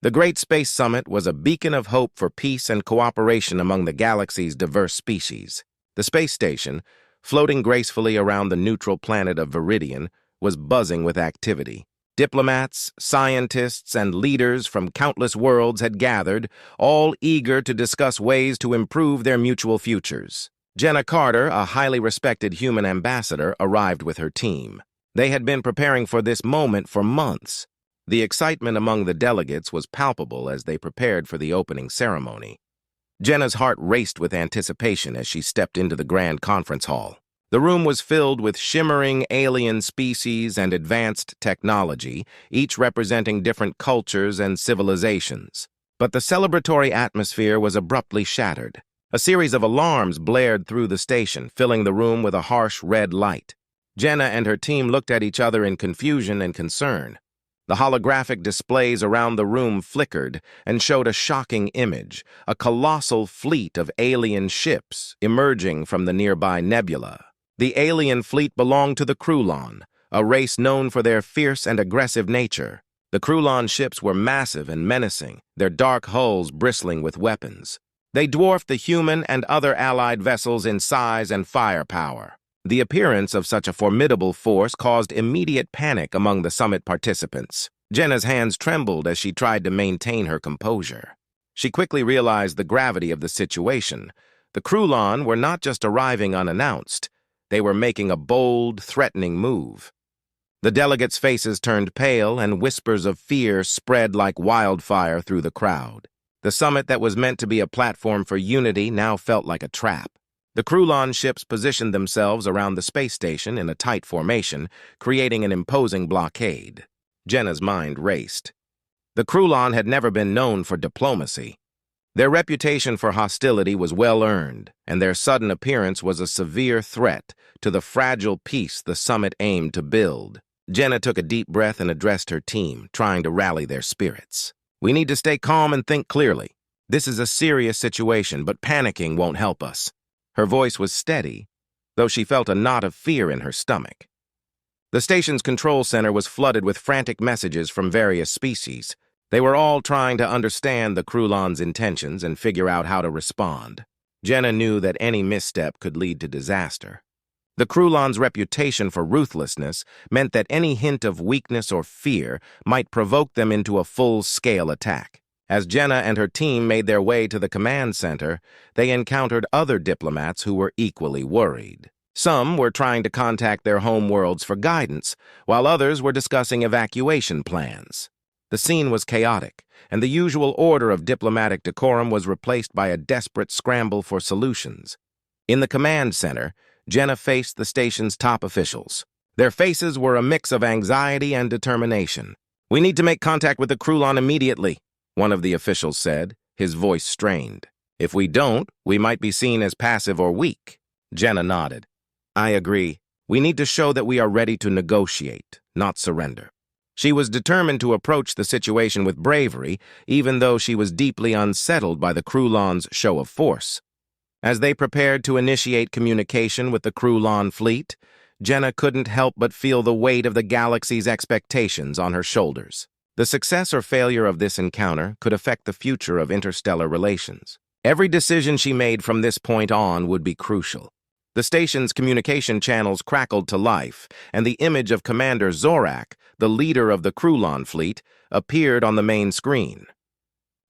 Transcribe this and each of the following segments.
The Great Space Summit was a beacon of hope for peace and cooperation among the galaxy's diverse species. The space station, floating gracefully around the neutral planet of Viridian, was buzzing with activity. Diplomats, scientists, and leaders from countless worlds had gathered, all eager to discuss ways to improve their mutual futures. Jenna Carter, a highly respected human ambassador, arrived with her team. They had been preparing for this moment for months. The excitement among the delegates was palpable as they prepared for the opening ceremony. Jenna's heart raced with anticipation as she stepped into the grand conference hall. The room was filled with shimmering alien species and advanced technology, each representing different cultures and civilizations. But the celebratory atmosphere was abruptly shattered. A series of alarms blared through the station, filling the room with a harsh red light. Jenna and her team looked at each other in confusion and concern. The holographic displays around the room flickered and showed a shocking image, a colossal fleet of alien ships emerging from the nearby nebula. The alien fleet belonged to the Krulon, a race known for their fierce and aggressive nature. The Krulon ships were massive and menacing, their dark hulls bristling with weapons. They dwarfed the human and other allied vessels in size and firepower. The appearance of such a formidable force caused immediate panic among the summit participants. Jenna's hands trembled as she tried to maintain her composure. She quickly realized the gravity of the situation. The Krulon were not just arriving unannounced. They were making a bold, threatening move. The delegates' faces turned pale, and whispers of fear spread like wildfire through the crowd. The summit that was meant to be a platform for unity now felt like a trap. The Krulon ships positioned themselves around the space station in a tight formation, creating an imposing blockade. Jenna's mind raced. The Krulon had never been known for diplomacy. Their reputation for hostility was well earned, and their sudden appearance was a severe threat to the fragile peace the summit aimed to build. Jenna took a deep breath and addressed her team, trying to rally their spirits. "We need to stay calm and think clearly. This is a serious situation, but panicking won't help us." Her voice was steady, though she felt a knot of fear in her stomach. The station's control center was flooded with frantic messages from various species. They were all trying to understand the Krulon's intentions and figure out how to respond. Jenna knew that any misstep could lead to disaster. The Krulon's reputation for ruthlessness meant that any hint of weakness or fear might provoke them into a full-scale attack. As Jenna and her team made their way to the command center, they encountered other diplomats who were equally worried. Some were trying to contact their home worlds for guidance, while others were discussing evacuation plans. The scene was chaotic, and the usual order of diplomatic decorum was replaced by a desperate scramble for solutions. In the command center, Jenna faced the station's top officials. Their faces were a mix of anxiety and determination. "We need to make contact with the Krulon immediately," one of the officials said, his voice strained. "If we don't, we might be seen as passive or weak." Jenna nodded. "I agree. We need to show that we are ready to negotiate, not surrender." She was determined to approach the situation with bravery, even though she was deeply unsettled by the Krulon's show of force. As they prepared to initiate communication with the Krulon fleet, Jenna couldn't help but feel the weight of the galaxy's expectations on her shoulders. The success or failure of this encounter could affect the future of interstellar relations. Every decision she made from this point on would be crucial. The station's communication channels crackled to life, and the image of Commander Zorak, the leader of the Krulon fleet, appeared on the main screen.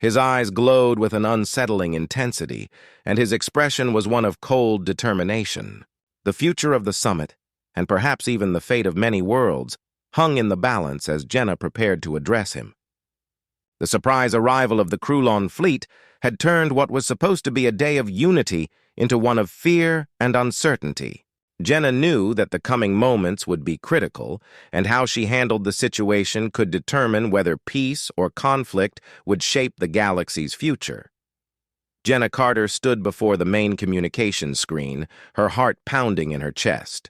His eyes glowed with an unsettling intensity, and his expression was one of cold determination. The future of the summit, and perhaps even the fate of many worlds, hung in the balance as Jenna prepared to address him. The surprise arrival of the Krulon fleet had turned what was supposed to be a day of unity into one of fear and uncertainty. Jenna knew that the coming moments would be critical, and how she handled the situation could determine whether peace or conflict would shape the galaxy's future. Jenna Carter stood before the main communications screen, her heart pounding in her chest.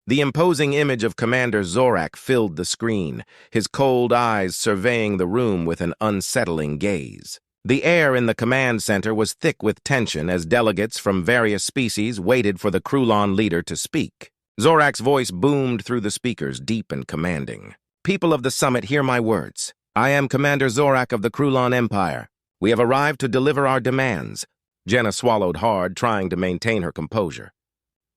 The imposing image of Commander Zorak filled the screen, his cold eyes surveying the room with an unsettling gaze. The air in the command center was thick with tension as delegates from various species waited for the Krulon leader to speak. Zorak's voice boomed through the speakers, deep and commanding. "People of the summit, hear my words. I am Commander Zorak of the Krulon Empire. We have arrived to deliver our demands. Jenna swallowed hard, trying to maintain her composure.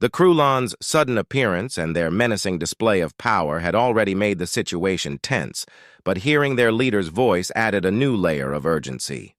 The Krulons' sudden appearance and their menacing display of power had already made the situation tense, but hearing their leader's voice added a new layer of urgency.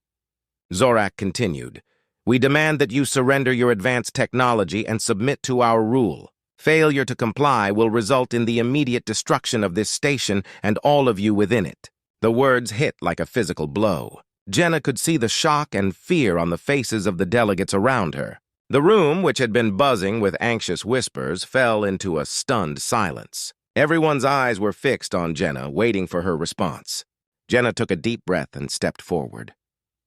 Zorak continued, "We demand that you surrender your advanced technology and submit to our rule. Failure to comply will result in the immediate destruction of this station and all of you within it." The words hit like a physical blow. Jenna could see the shock and fear on the faces of the delegates around her. The room, which had been buzzing with anxious whispers, fell into a stunned silence. Everyone's eyes were fixed on Jenna, waiting for her response. Jenna took a deep breath and stepped forward.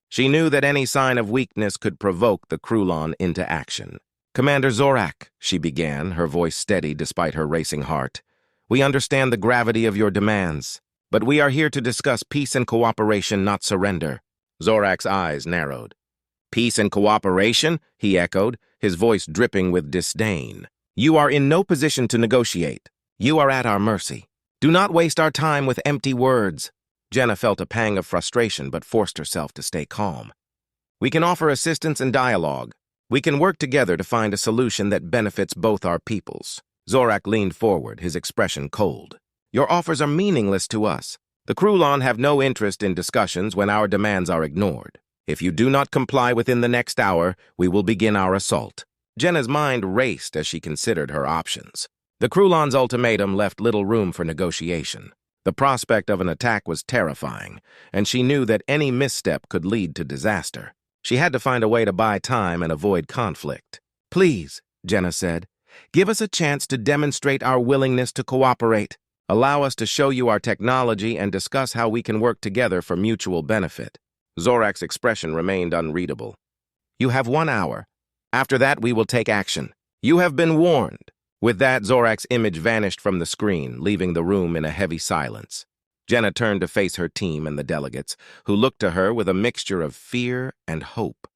She knew that any sign of weakness could provoke the Krulon into action. "Commander Zorak," she began, her voice steady despite her racing heart, "we understand the gravity of your demands, but we are here to discuss peace and cooperation, not surrender." Zorak's eyes narrowed. "Peace and cooperation?" he echoed, his voice dripping with disdain. "You are in no position to negotiate. You are at our mercy. Do not waste our time with empty words." Jenna felt a pang of frustration but forced herself to stay calm. "We can offer assistance and dialogue. We can work together to find a solution that benefits both our peoples." Zorak leaned forward, his expression cold. "Your offers are meaningless to us. The Krulon have no interest in discussions when our demands are ignored. If you do not comply within the next hour, we will begin our assault." Jenna's mind raced as she considered her options. The Krulon's ultimatum left little room for negotiation. The prospect of an attack was terrifying, and she knew that any misstep could lead to disaster. She had to find a way to buy time and avoid conflict. "Please," Jenna said, "give us a chance to demonstrate our willingness to cooperate. Allow us to show you our technology and discuss how we can work together for mutual benefit." Zorak's expression remained unreadable. "You have 1 hour. After that, we will take action. You have been warned." With that, Zorak's image vanished from the screen, leaving the room in a heavy silence. Jenna turned to face her team and the delegates, who looked to her with a mixture of fear and hope.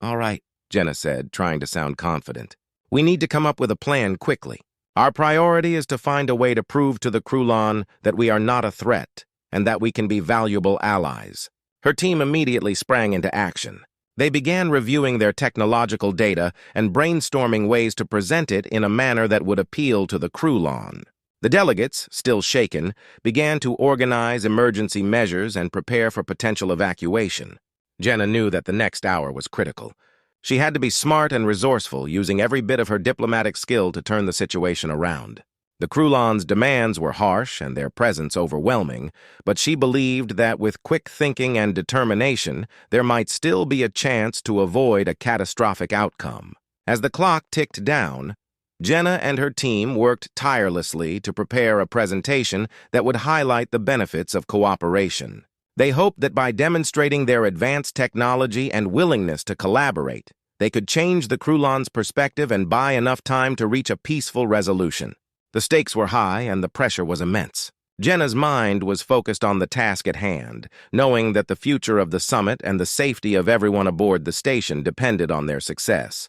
"All right," Jenna said, trying to sound confident. "We need to come up with a plan quickly. Our priority is to find a way to prove to the Krulon that we are not a threat and that we can be valuable allies." Her team immediately sprang into action. They began reviewing their technological data and brainstorming ways to present it in a manner that would appeal to the Krulon. The delegates, still shaken, began to organize emergency measures and prepare for potential evacuation. Jenna knew that the next hour was critical. She had to be smart and resourceful, using every bit of her diplomatic skill to turn the situation around. The Krulon's demands were harsh and their presence overwhelming, but she believed that with quick thinking and determination, there might still be a chance to avoid a catastrophic outcome. As the clock ticked down, Jenna and her team worked tirelessly to prepare a presentation that would highlight the benefits of cooperation. They hoped that by demonstrating their advanced technology and willingness to collaborate, they could change the Krulon's perspective and buy enough time to reach a peaceful resolution. The stakes were high and the pressure was immense. Jenna's mind was focused on the task at hand, knowing that the future of the summit and the safety of everyone aboard the station depended on their success.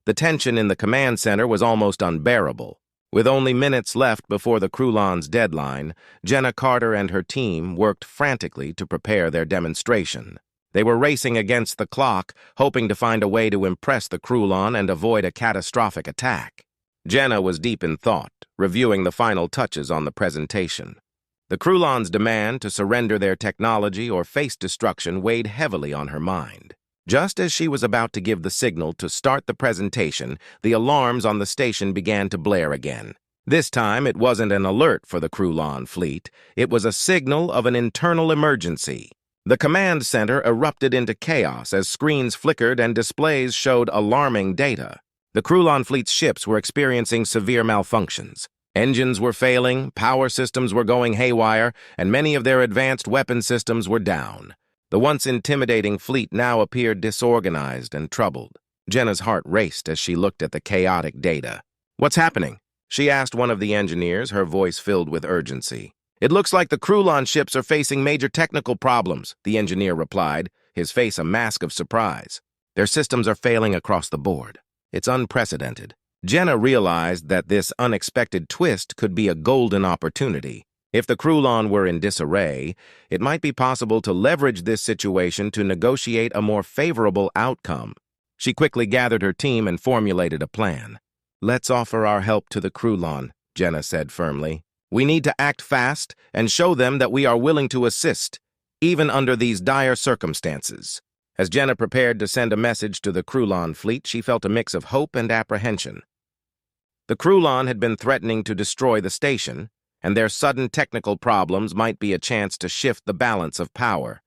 The tension in the command center was almost unbearable. With only minutes left before the Krulon's deadline, Jenna Carter and her team worked frantically to prepare their demonstration. They were racing against the clock, hoping to find a way to impress the Krulon and avoid a catastrophic attack. Jenna was deep in thought, reviewing the final touches on the presentation. The Krulon's demand to surrender their technology or face destruction weighed heavily on her mind. Just as she was about to give the signal to start the presentation, the alarms on the station began to blare again. This time, it wasn't an alert for the Krulon fleet. It was a signal of an internal emergency. The command center erupted into chaos as screens flickered and displays showed alarming data. The Krulon fleet's ships were experiencing severe malfunctions. Engines were failing, power systems were going haywire, and many of their advanced weapon systems were down. The once intimidating fleet now appeared disorganized and troubled. Jenna's heart raced as she looked at the chaotic data. "What's happening?" she asked one of the engineers, her voice filled with urgency. "It looks like the Krulon ships are facing major technical problems," the engineer replied, his face a mask of surprise. "Their systems are failing across the board. It's unprecedented." Jenna realized that this unexpected twist could be a golden opportunity. If the Krulon were in disarray, it might be possible to leverage this situation to negotiate a more favorable outcome. She quickly gathered her team and formulated a plan. "Let's offer our help to the Krulon," Jenna said firmly. "We need to act fast and show them that we are willing to assist, even under these dire circumstances." As Jenna prepared to send a message to the Krulon fleet, she felt a mix of hope and apprehension. The Krulon had been threatening to destroy the station, and their sudden technical problems might be a chance to shift the balance of power.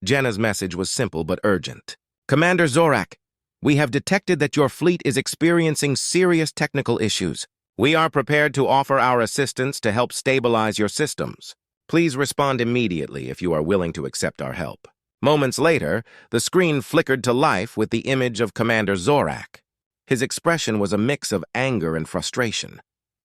Jenna's message was simple but urgent. "Commander Zorak, we have detected that your fleet is experiencing serious technical issues. We are prepared to offer our assistance to help stabilize your systems. Please respond immediately if you are willing to accept our help." Moments later, the screen flickered to life with the image of Commander Zorak. His expression was a mix of anger and frustration.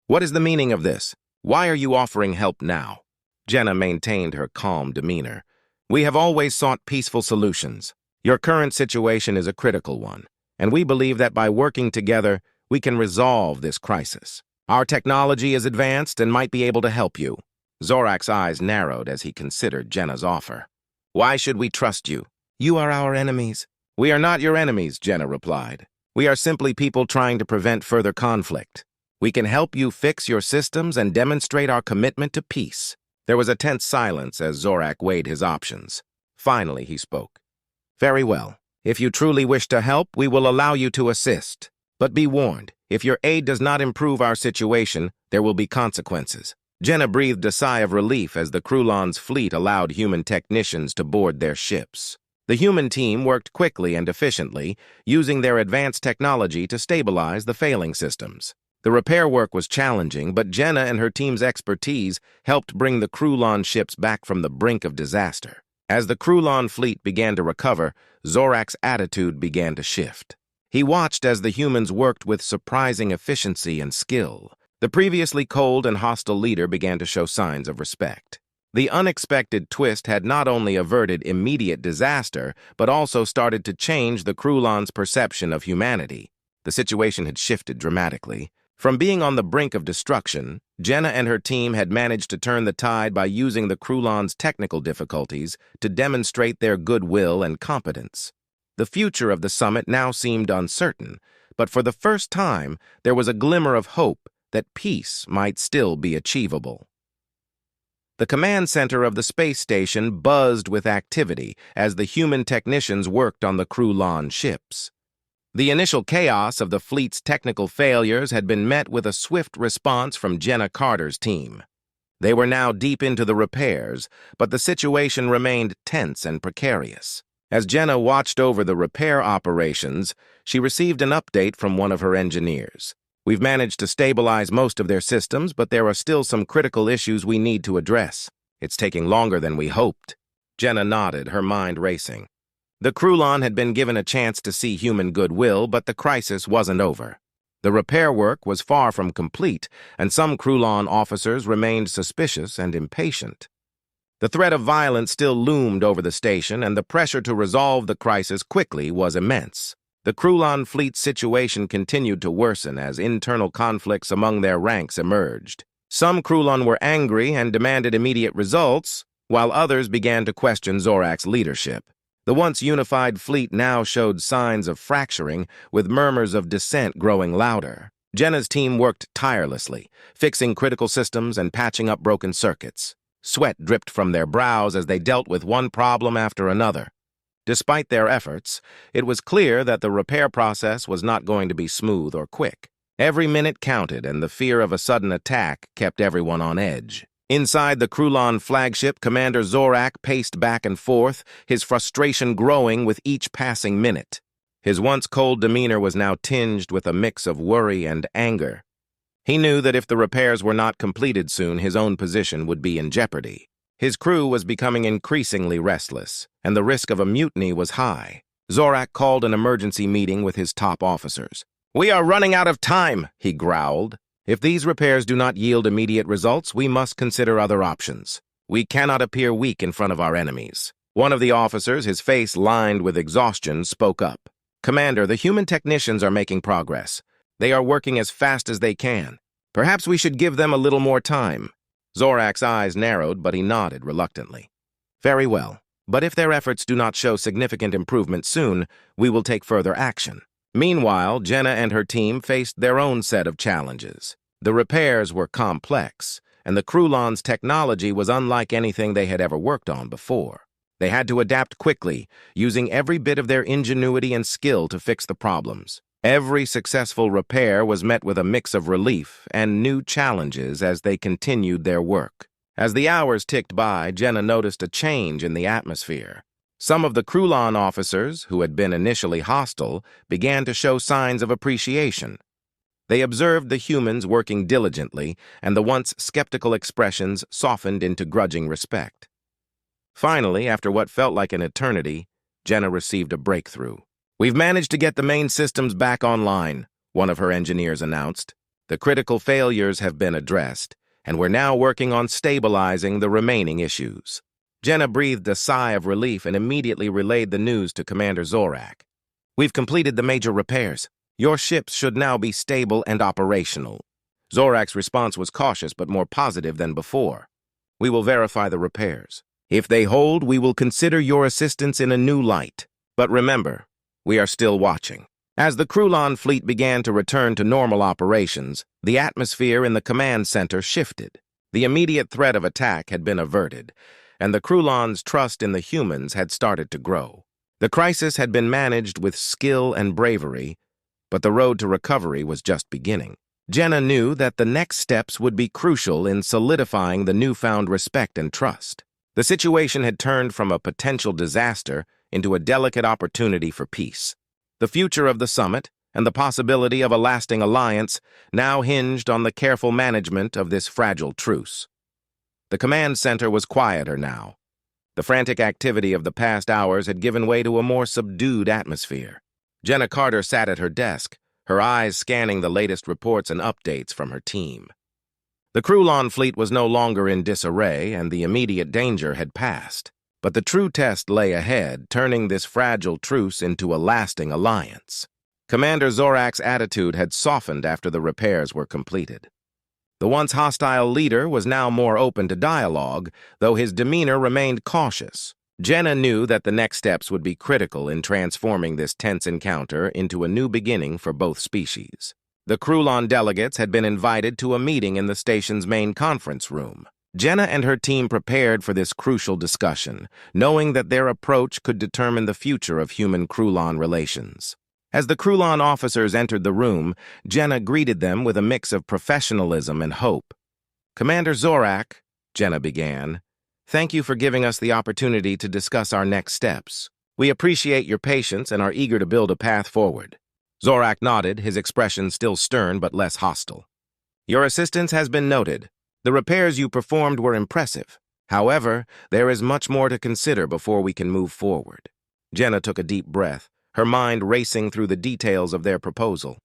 "What is the meaning of this? Why are you offering help now?" Jenna maintained her calm demeanor. "We have always sought peaceful solutions. Your current situation is a critical one, and we believe that by working together, we can resolve this crisis. Our technology is advanced and might be able to help you." Zorak's eyes narrowed as he considered Jenna's offer. "Why should we trust you? You are our enemies." "We are not your enemies," Jenna replied. "We are simply people trying to prevent further conflict. We can help you fix your systems and demonstrate our commitment to peace." There was a tense silence as Zorak weighed his options. Finally, he spoke. "Very well. If you truly wish to help, we will allow you to assist. But be warned, if your aid does not improve our situation, there will be consequences." Jenna breathed a sigh of relief as the Krulon's fleet allowed human technicians to board their ships. The human team worked quickly and efficiently, using their advanced technology to stabilize the failing systems. The repair work was challenging, but Jenna and her team's expertise helped bring the Krulon ships back from the brink of disaster. As the Krulon fleet began to recover, Zorak's attitude began to shift. He watched as the humans worked with surprising efficiency and skill. The previously cold and hostile leader began to show signs of respect. The unexpected twist had not only averted immediate disaster, but also started to change the Krulon's perception of humanity. The situation had shifted dramatically. From being on the brink of destruction, Jenna and her team had managed to turn the tide by using the Krulon's technical difficulties to demonstrate their goodwill and competence. The future of the summit now seemed uncertain, but for the first time, there was a glimmer of hope that peace might still be achievable. The command center of the space station buzzed with activity as the human technicians worked on the Krulon ships. The initial chaos of the fleet's technical failures had been met with a swift response from Jenna Carter's team. They were now deep into the repairs, but the situation remained tense and precarious. As Jenna watched over the repair operations, she received an update from one of her engineers. "We've managed to stabilize most of their systems, but there are still some critical issues we need to address. It's taking longer than we hoped." Jenna nodded, her mind racing. The Krulon had been given a chance to see human goodwill, but the crisis wasn't over. The repair work was far from complete, and some Krulon officers remained suspicious and impatient. The threat of violence still loomed over the station, and the pressure to resolve the crisis quickly was immense. The Krulon fleet's situation continued to worsen as internal conflicts among their ranks emerged. Some Krulon were angry and demanded immediate results, while others began to question Zorak's leadership. The once unified fleet now showed signs of fracturing, with murmurs of dissent growing louder. Jenna's team worked tirelessly, fixing critical systems and patching up broken circuits. Sweat dripped from their brows as they dealt with one problem after another. Despite their efforts, it was clear that the repair process was not going to be smooth or quick. Every minute counted, and the fear of a sudden attack kept everyone on edge. Inside the Krulon flagship, Commander Zorak paced back and forth, his frustration growing with each passing minute. His once cold demeanor was now tinged with a mix of worry and anger. He knew that if the repairs were not completed soon, his own position would be in jeopardy. His crew was becoming increasingly restless, and the risk of a mutiny was high. Zorak called an emergency meeting with his top officers. "We are running out of time," he growled. "If these repairs do not yield immediate results, we must consider other options. We cannot appear weak in front of our enemies." One of the officers, his face lined with exhaustion, spoke up. "Commander, the human technicians are making progress. They are working as fast as they can. Perhaps we should give them a little more time." Zorak's eyes narrowed, but he nodded reluctantly. Very well, but if their efforts do not show significant improvement soon, we will take further action. Meanwhile, Jenna and her team faced their own set of challenges. The repairs were complex, and the Krulon's technology was unlike anything they had ever worked on before. They had to adapt quickly, using every bit of their ingenuity and skill to fix the problems. Every successful repair was met with a mix of relief and new challenges as they continued their work. As the hours ticked by, Jenna noticed a change in the atmosphere. Some of the Krulon officers, who had been initially hostile, began to show signs of appreciation. They observed the humans working diligently, and the once skeptical expressions softened into grudging respect. Finally, after what felt like an eternity, Jenna received a breakthrough. "We've managed to get the main systems back online," one of her engineers announced. "The critical failures have been addressed, and we're now working on stabilizing the remaining issues." Jenna breathed a sigh of relief and immediately relayed the news to Commander Zorak. "We've completed the major repairs. Your ships should now be stable and operational." Zorak's response was cautious but more positive than before. "We will verify the repairs. If they hold, we will consider your assistance in a new light. But remember, we are still watching." As the Krulon fleet began to return to normal operations, the atmosphere in the command center shifted. The immediate threat of attack had been averted, and the Krulon's trust in the humans had started to grow. The crisis had been managed with skill and bravery, but the road to recovery was just beginning. Jenna knew that the next steps would be crucial in solidifying the newfound respect and trust. The situation had turned from a potential disaster into a delicate opportunity for peace. The future of the summit and the possibility of a lasting alliance now hinged on the careful management of this fragile truce. The command center was quieter now. The frantic activity of the past hours had given way to a more subdued atmosphere. Jenna Carter sat at her desk, her eyes scanning the latest reports and updates from her team. The Krulon fleet was no longer in disarray, and the immediate danger had passed. But the true test lay ahead, turning this fragile truce into a lasting alliance. Commander Zorak's attitude had softened after the repairs were completed. The once hostile leader was now more open to dialogue, though his demeanor remained cautious. Jenna knew that the next steps would be critical in transforming this tense encounter into a new beginning for both species. The Krulon delegates had been invited to a meeting in the station's main conference room. Jenna and her team prepared for this crucial discussion, knowing that their approach could determine the future of human-Krulon relations. As the Krulon officers entered the room, Jenna greeted them with a mix of professionalism and hope. "Commander Zorak," Jenna began, "thank you for giving us the opportunity to discuss our next steps. We appreciate your patience and are eager to build a path forward." Zorak nodded, his expression still stern but less hostile. "Your assistance has been noted. The repairs you performed were impressive. However, there is much more to consider before we can move forward." Jenna took a deep breath, her mind racing through the details of their proposal.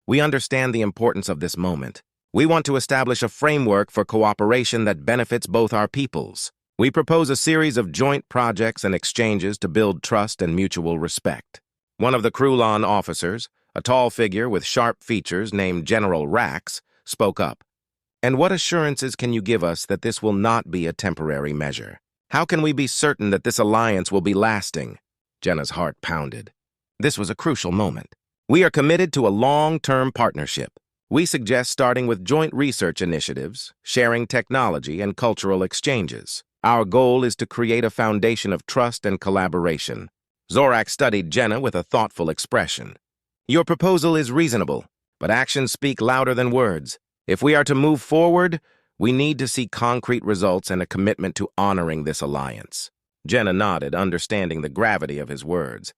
"We understand the importance of this moment. We want to establish a framework for cooperation that benefits both our peoples. We propose a series of joint projects and exchanges to build trust and mutual respect." One of the Krulon officers, a tall figure with sharp features named General Rax, spoke up. "And what assurances can you give us that this will not be a temporary measure? How can we be certain that this alliance will be lasting?" Jenna's heart pounded. This was a crucial moment. "We are committed to a long-term partnership. We suggest starting with joint research initiatives, sharing technology, and cultural exchanges. Our goal is to create a foundation of trust and collaboration." Zorak studied Jenna with a thoughtful expression. "Your proposal is reasonable, but actions speak louder than words. If we are to move forward, we need to see concrete results and a commitment to honoring this alliance." Jenna nodded, understanding the gravity of his words.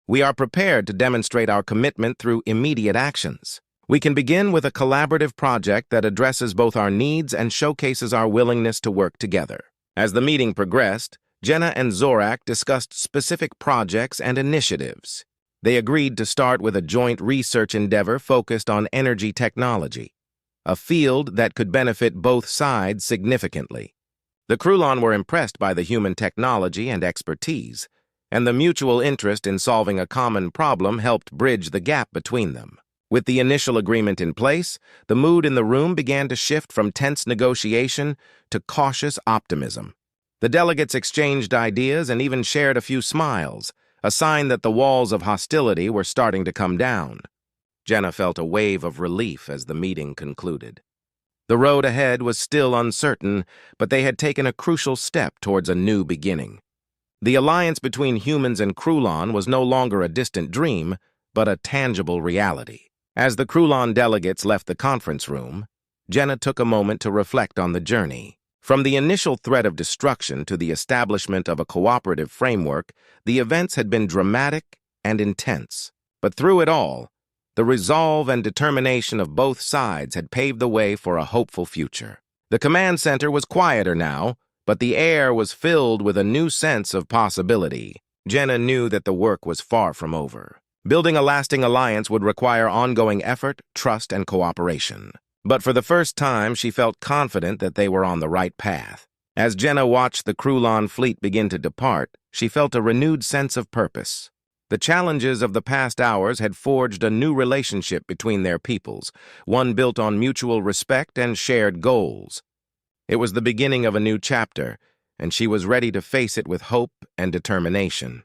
"We are prepared to demonstrate our commitment through immediate actions. We can begin with a collaborative project that addresses both our needs and showcases our willingness to work together." As the meeting progressed, Jenna and Zorak discussed specific projects and initiatives. They agreed to start with a joint research endeavor focused on energy technology, a field that could benefit both sides significantly. The Krulon were impressed by the human technology and expertise, and the mutual interest in solving a common problem helped bridge the gap between them. With the initial agreement in place, the mood in the room began to shift from tense negotiation to cautious optimism. The delegates exchanged ideas and even shared a few smiles, a sign that the walls of hostility were starting to come down. Jenna felt a wave of relief as the meeting concluded. The road ahead was still uncertain, but they had taken a crucial step towards a new beginning. The alliance between humans and Krulon was no longer a distant dream, but a tangible reality. As the Krulon delegates left the conference room, Jenna took a moment to reflect on the journey. From the initial threat of destruction to the establishment of a cooperative framework, the events had been dramatic and intense. But through it all, the resolve and determination of both sides had paved the way for a hopeful future. The command center was quieter now, but the air was filled with a new sense of possibility. Jenna knew that the work was far from over. Building a lasting alliance would require ongoing effort, trust, and cooperation. But for the first time, she felt confident that they were on the right path. As Jenna watched the Krulon fleet begin to depart, she felt a renewed sense of purpose. The challenges of the past hours had forged a new relationship between their peoples, one built on mutual respect and shared goals. It was the beginning of a new chapter, and she was ready to face it with hope and determination.